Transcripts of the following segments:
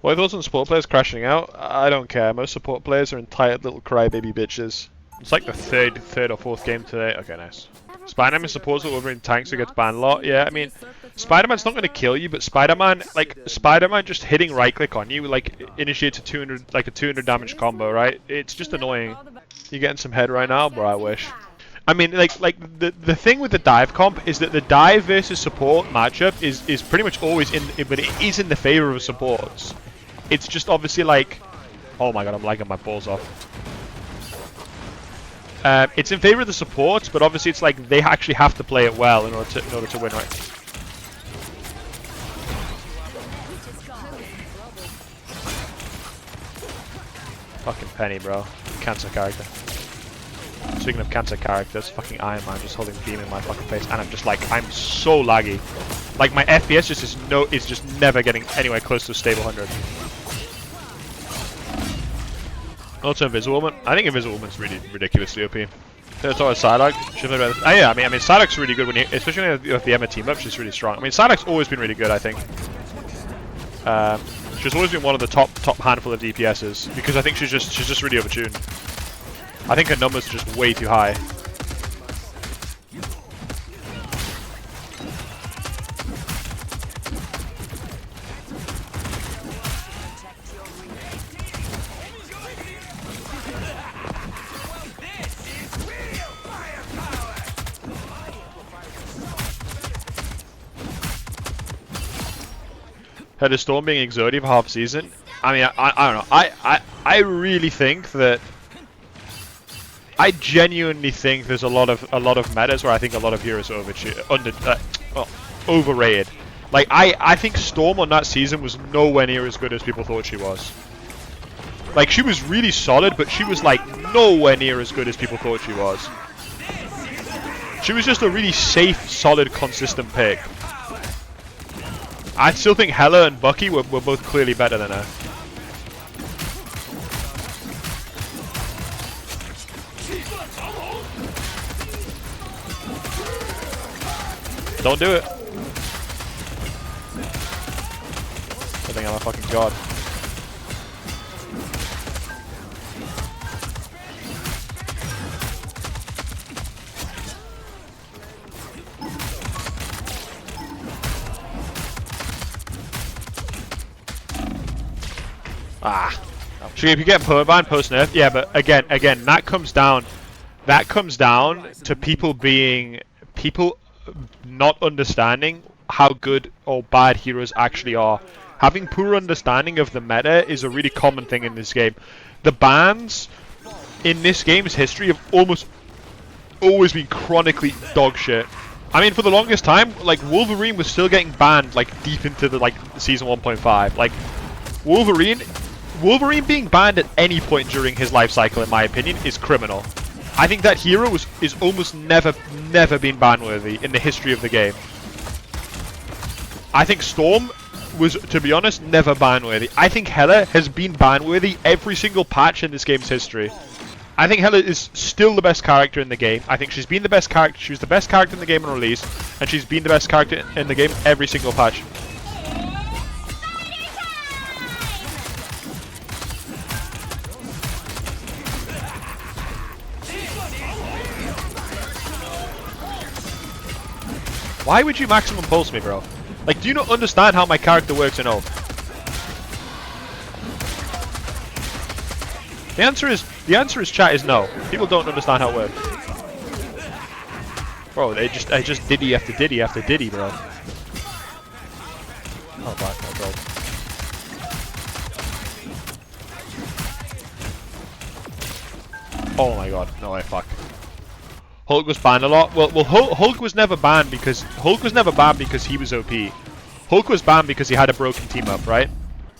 What are those on support players crashing out? I don't care. Most support players are entitled little crybaby bitches. It's like the third or fourth game today. Okay, nice. Spider-Man supports the Wolverine tanks who gets banned a lot. Yeah, I mean, Spider-Man's not going to kill you, but Spider-Man just hitting right-click on you, like, initiates a 200 damage combo, right? It's just annoying. You getting some head right now? Bro, I wish. I mean, the thing with the dive comp is that the dive versus support matchup is pretty much always but it is in the favor of supports. It's just obviously like, oh my god, I'm lagging my balls off. It's in favor of the supports, but obviously it's like they actually have to play it well in order to win, right? Fucking Penny, bro. Cancer character. Speaking of cancer characters, fucking Iron Man just holding beam in my fucking face, and I'm just like, I'm so laggy. Like my FPS is just never getting anywhere close to a stable 100. Also Invisible Woman. I think Invisible Woman's really ridiculously OP. There's always Psylocke. Oh yeah, I mean Psylocke's really good when especially when the Emma team up, she's really strong. I mean Psylocke's always been really good, I think. She's always been one of the top handful of DPSs because I think she's just really overtuned. I think her numbers are just way too high. Had a Storm being Exodia for half season. I mean, I don't know. I really think that. I genuinely think there's a lot of metas where I think a lot of heroes are overrated. Like I think Storm on that season was nowhere near as good as people thought she was. Like she was really solid, but she was like nowhere near as good as people thought she was. She was just a really safe, solid, consistent pick. I still think Hela and Bucky were both clearly better than her. Don't do it. I think I'm a fucking god. Ah. So if you get perma ban post nerf, yeah, but again, that comes down to people not understanding how good or bad heroes actually are. Having poor understanding of the meta is a really common thing in this game. The bans in this game's history have almost always been chronically dog shit. I mean, for the longest time, like Wolverine was still getting banned like deep into the season 1.5. Like Wolverine being banned at any point during his life cycle, in my opinion, is criminal. I think that hero is almost never been ban worthy in the history of the game. I think Storm was, to be honest, never ban worthy. I think Hela has been ban worthy every single patch in this game's history. I think Hela is still the best character in the game. I think she's been the best character. She was the best character in the game on release, and she's been the best character in the game every single patch. Why would you maximum pulse me, bro? Like, do you not understand how my character works in ult? The answer is chat is no. People don't understand how it works. Bro, I just diddy after diddy after diddy, bro. Oh fuck, no, bro. Oh my god, no way, fuck. Hulk was banned a lot. Well, Hulk was never banned because he was OP. Hulk was banned because he had a broken team up, right?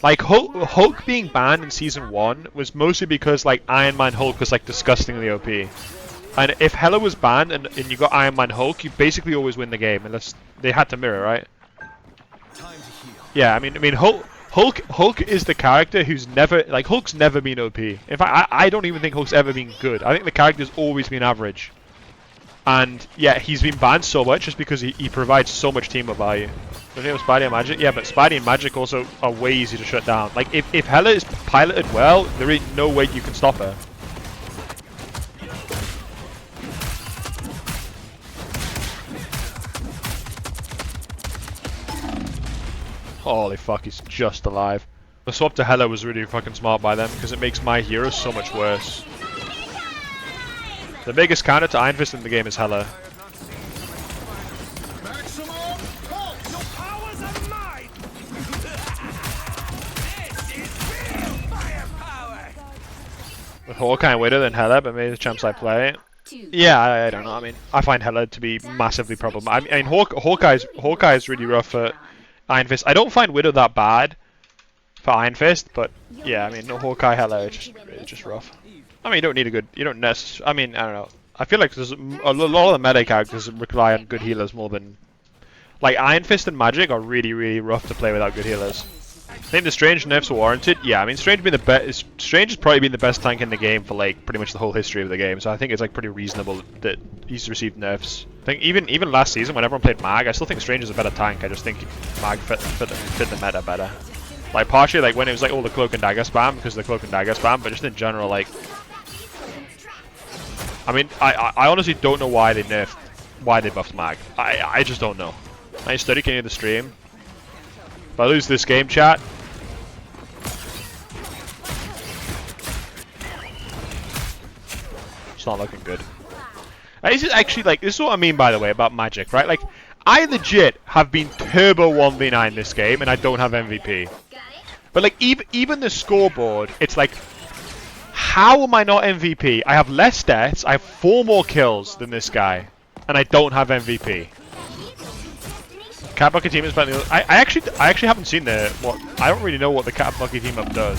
Like Hulk being banned in season 1 was mostly because like Iron Man Hulk was like disgustingly OP. And if Hela was banned and you got Iron Man Hulk, you basically always win the game unless they had to mirror, right? Yeah, I mean Hulk is the character who's never Hulk's never been OP. In fact, I don't even think Hulk's ever been good. I think the character's always been average. And yeah, he's been banned so much just because he provides so much teamwork value. The name of Spidey and Magik? Yeah, but Spidey and Magik also are way easy to shut down. Like, if Hela is piloted well, there ain't no way you can stop her. Holy fuck, he's just alive. The swap to Hela was really fucking smart by them because it makes my hero so much worse. The biggest counter to Iron Fist in the game is Hela. With Hawkeye and Widow than Hela, but maybe the champs I play. Yeah, I don't know. I mean, I find Hela to be massively problematic. I mean, Hawkeye's really rough for Iron Fist. I don't find Widow that bad for Iron Fist, but yeah, I mean, Hawkeye Hela is just rough. I mean, you don't necessarily. I mean, I don't know. I feel like there's a lot of the meta characters rely on good healers more than, like, Iron Fist and Magik are really, really rough to play without good healers. I think the Strange nerfs are warranted. Yeah, I mean, Strange has probably been the best tank in the game for like pretty much the whole history of the game. So I think it's like pretty reasonable that he's received nerfs. I think even last season when everyone played Mag, I still think Strange is a better tank. I just think Mag fit the meta better. Like partially like when it was like all the cloak and dagger spam because of the cloak and dagger spam, but just in general like. I mean, I honestly don't know why they buffed Mag. I just don't know. I study can you the stream. If I lose this game, chat. It's not looking good. This is actually like, this is what I mean by the way about Magik, right? Like, I legit have been turbo 1v9 this game and I don't have MVP. But like, even the scoreboard, it's like, how am I not MVP? I have less deaths, I have 4 more kills than this guy, and I don't have MVP. Cat Bucket team is better than the other. I actually haven't seen I don't really know what the Cat Bucket team up does.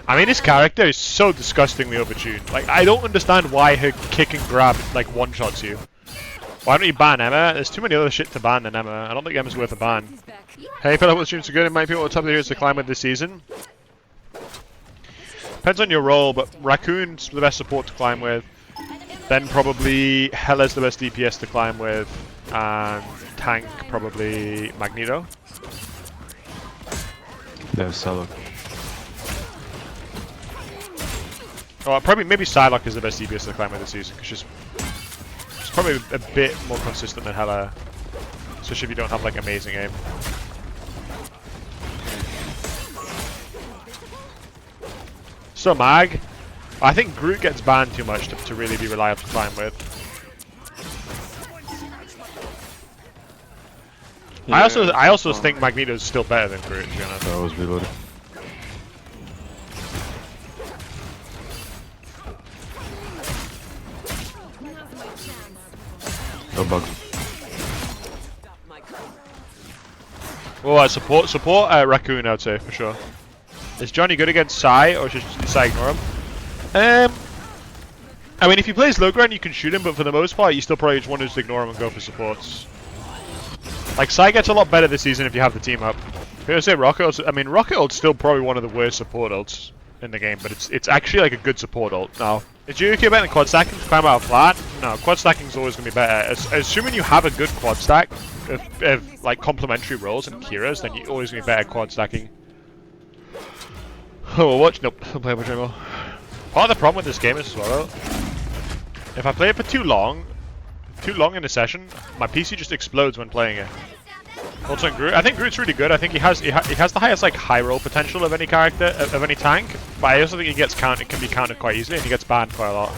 I mean, this character is so disgustingly overtuned. Like, I don't understand why her kick and grab like one-shots you. Why don't you ban Emma? There's too many other shit to ban than Emma. I don't think Emma's worth a ban. Hey, fella, what streams are good? It might be what top of the heroes to climb with this season. Depends on your role, but Raccoon's the best support to climb with. Then probably Hela's the best DPS to climb with, and tank probably Magneto. They have Psylocke. Oh, probably maybe Psylocke is the best DPS to climb with this season because she's probably a bit more consistent than Hela, especially if you don't have like amazing aim. So Mag, I think Groot gets banned too much to really be reliable to climb with. Yeah, I also think Magneto's still better than Groot, to be honest. I was reloading. No bugs. Well, support Raccoon, I'd say for sure. Is Johnny good against Sai, or should Sai ignore him? I mean, if he plays low ground, you can shoot him, but for the most part, you still probably just want to just ignore him and go for supports. Like, Sai gets a lot better this season if you have the team up. I'm gonna say Rocket Ult's, I mean, Rocket Ult's still probably one of the worst support ults in the game, but it's actually like a good support ult now. Is Yuki better than quad stacking to climb out flat? No, quad stacking is always going to be better. Assuming you have a good quad stack of like complementary roles and Kira's, then you're always going to be better at quad stacking. Oh, watch. Nope, don't play much anymore. Part of the problem with this game is as well, if I play it for too long in a session, my PC just explodes when playing it. Also in Groot, I think Groot's really good. I think he has the highest like high roll potential of any character, of any tank. But I also think he gets counted, can be counted quite easily, and he gets banned quite a lot.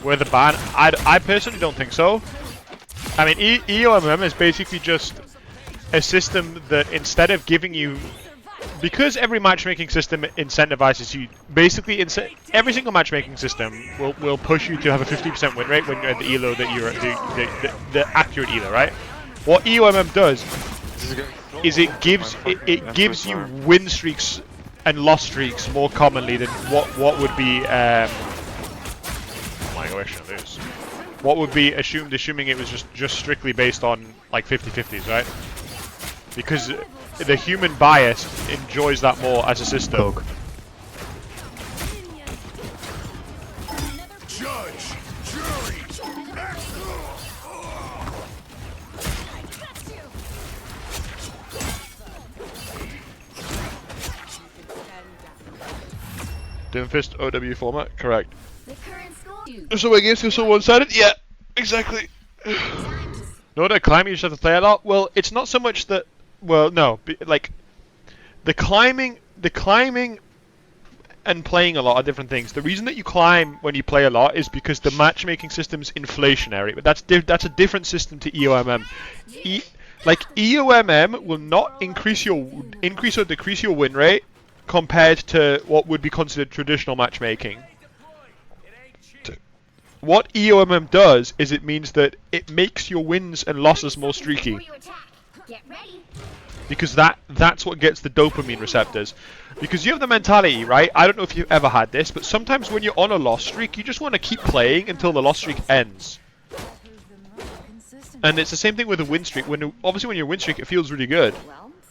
With the ban, I personally don't think so. I mean, EOMM is basically just a system that instead of giving you, because every matchmaking system incentivizes you, basically every single matchmaking system will push you to have a 50% win rate when you're at the elo that you're at the accurate elo, right? What EOMM does is it gives you win streaks and loss streaks more commonly than what would be what would be assuming it was just strictly based on like 50-50s, right? Because the human bias enjoys that more as a system. Poke. Judge, jury, Doomfist OW format, correct. So my games feel so one-sided? Yeah, exactly. No, the climbing you just have to play a lot. Well, it's not so much that. Well, no, like the climbing and playing a lot are different things. The reason that you climb when you play a lot is because the matchmaking system's inflationary, but that's a different system to EOMM. Like EOMM will not increase or decrease your win rate compared to what would be considered traditional matchmaking. What EOMM does is it means that it makes your wins and losses more streaky. Because that's what gets the dopamine receptors. Because you have the mentality, right? I don't know if you've ever had this, but sometimes when you're on a loss streak, you just want to keep playing until the loss streak ends. And it's the same thing with a win streak. Obviously when you're a win streak, it feels really good.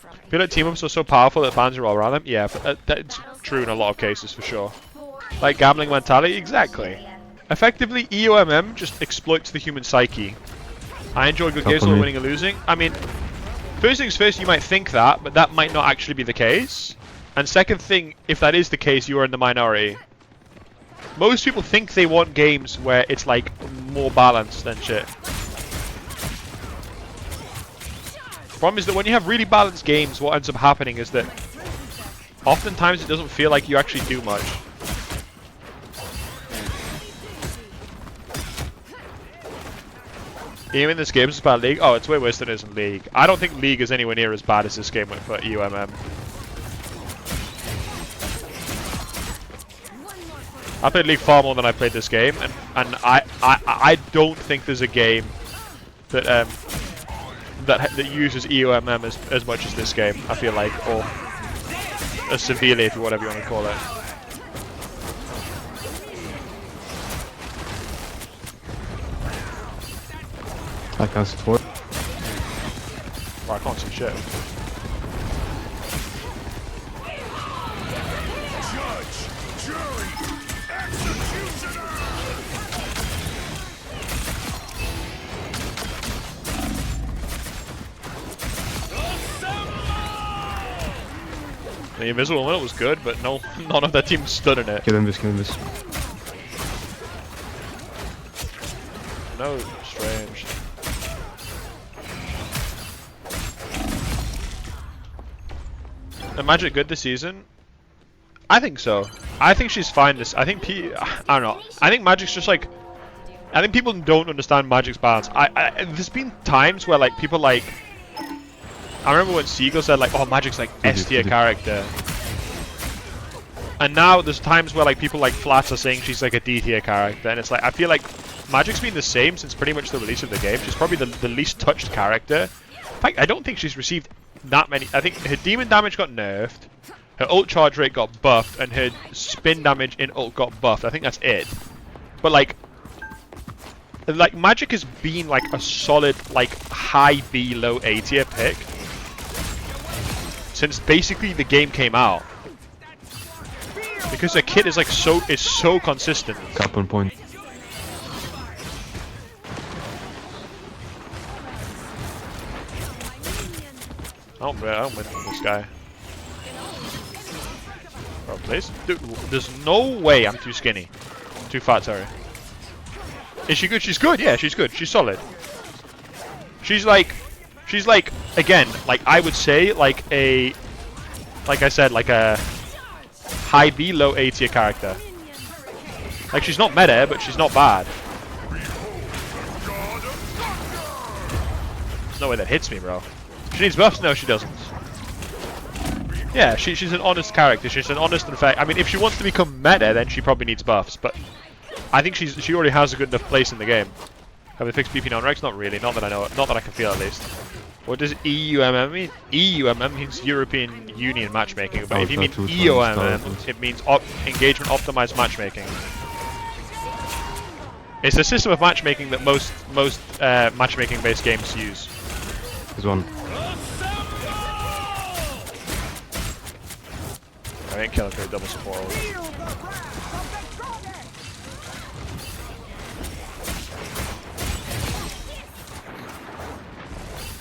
I feel like team-ups are so powerful that fans are all around them. Yeah, but that's true in a lot of cases for sure. Like gambling mentality, exactly. Effectively, EOMM just exploits the human psyche. I enjoy good games while winning or losing. I mean, first things first, you might think that, but that might not actually be the case. And second thing, if that is the case, you are in the minority. Most people think they want games where it's like more balanced than shit. The problem is that when you have really balanced games, what ends up happening is that oftentimes it doesn't feel like you actually do much. Even in this game is bad League? Oh, it's way worse than it is in League. I don't think League is anywhere near as bad as this game for EOMM. I played League far more than I played this game, and I don't think there's a game that that uses EOMM as much as this game. I feel like, or as severely, if you whatever you want to call it. I can support. Oh, I can't see shit. judge, jury, executioner. The invisible one was good, but no, none of that team stood in it. Kill him this, kill him this. No, strange. Is Magik good this season? I think so. I think she's fine this. I think I don't know. I think Magik's just like. I think people don't understand Magik's balance. There's been times where like people like. I remember when Seagull said like, "Oh, Magik's like S tier character," and now there's times where like people like Flats are saying she's like a D tier character, and it's like I feel like Magik's been the same since pretty much the release of the game. She's probably the least touched character. In fact, I don't think she's received that many. I think her demon damage got nerfed, her ult charge rate got buffed, and her spin damage in ult got buffed. I think that's it. But like Magik has been like a solid like high B low A tier pick since basically the game came out, because the kit is like so consistent. Cap on point. I don't win from this guy. Bro, please? Dude, there's no way I'm too skinny. Too fat, sorry. Is she good? She's good, yeah, she's good. She's solid. She's like, again, like I would say, like I said, like a high B, low A tier character. Like she's not meta, but she's not bad. There's no way that hits me, bro. She needs buffs? No, she doesn't. Yeah, she's an honest character. She's an honest and fair. I mean, if she wants to become meta, then she probably needs buffs. But I think she already has a good enough place in the game. Have they fixed BP non-rex? Not really. Not that I know. Not that I can feel at least. What does EUMM mean? EUMM means European Union matchmaking. But if you mean EOMM, it means engagement optimized matchmaking. It's a system of matchmaking that most matchmaking-based games use. There's one. ain't killer for a double support ult.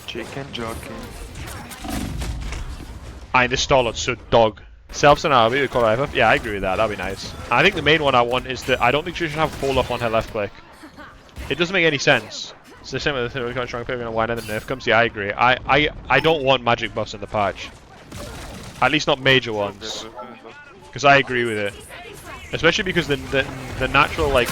Chicken jockey. Aye, this Starlord's so dog. Selfs and RB with color FF. Yeah, I agree with that. That'd be nice. I think the main one I want is that I don't think she should have fall off on her left click. It doesn't make any sense. It's the same with the thing we're going to try and play when wine and the nerf comes. Yeah, I agree. I don't want magic buffs in the patch. At least not major ones. Because I agree with it. Especially because the natural like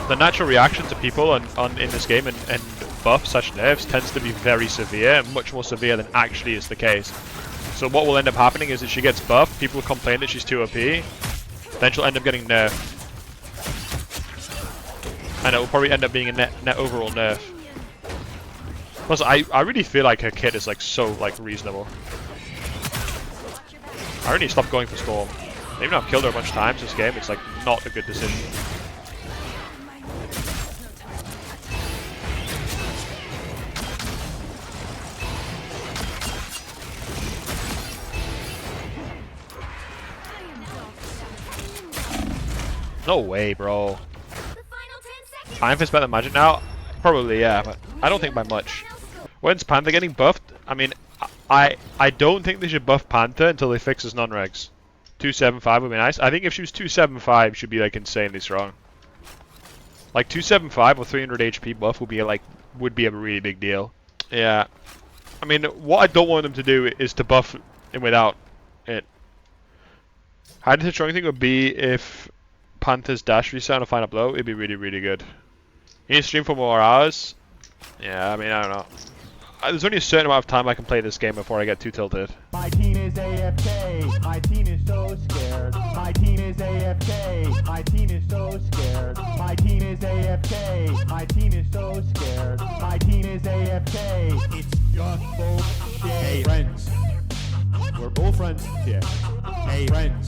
the natural reaction to people on in this game and buffs such nerfs tends to be very severe, and much more severe than actually is the case. So what will end up happening is that she gets buffed, people will complain that she's too OP, then she'll end up getting nerfed. And it will probably end up being a net overall nerf. Plus, I really feel like her kit is like so like reasonable. I really stopped going for Storm. Even though I've killed her a bunch of times this game, it's like not a good decision. No way, bro. Time Fist better than Magik now? Probably, yeah, but I don't think by much. When's Panther getting buffed? I mean, I don't think they should buff Panther until they fix his non-regs. 275 would be nice. I think if she was 275, she'd be like insanely strong. Like 275 or 300 HP buff would be a really big deal. Yeah. I mean, what I don't want them to do is to buff him without it. How the strong thing would be if Panther's dash reset on a final blow? It'd be really, really good. You need to stream for more hours? Yeah, I mean, I don't know. There's only a certain amount of time I can play this game before I get too tilted. My team is AFK. My team is so scared. My team is AFK. My team is so scared. My team is AFK. My team is so scared. My team is AFK. It's just bullshit. Hey, friends. We're both friends here. Hey, friends.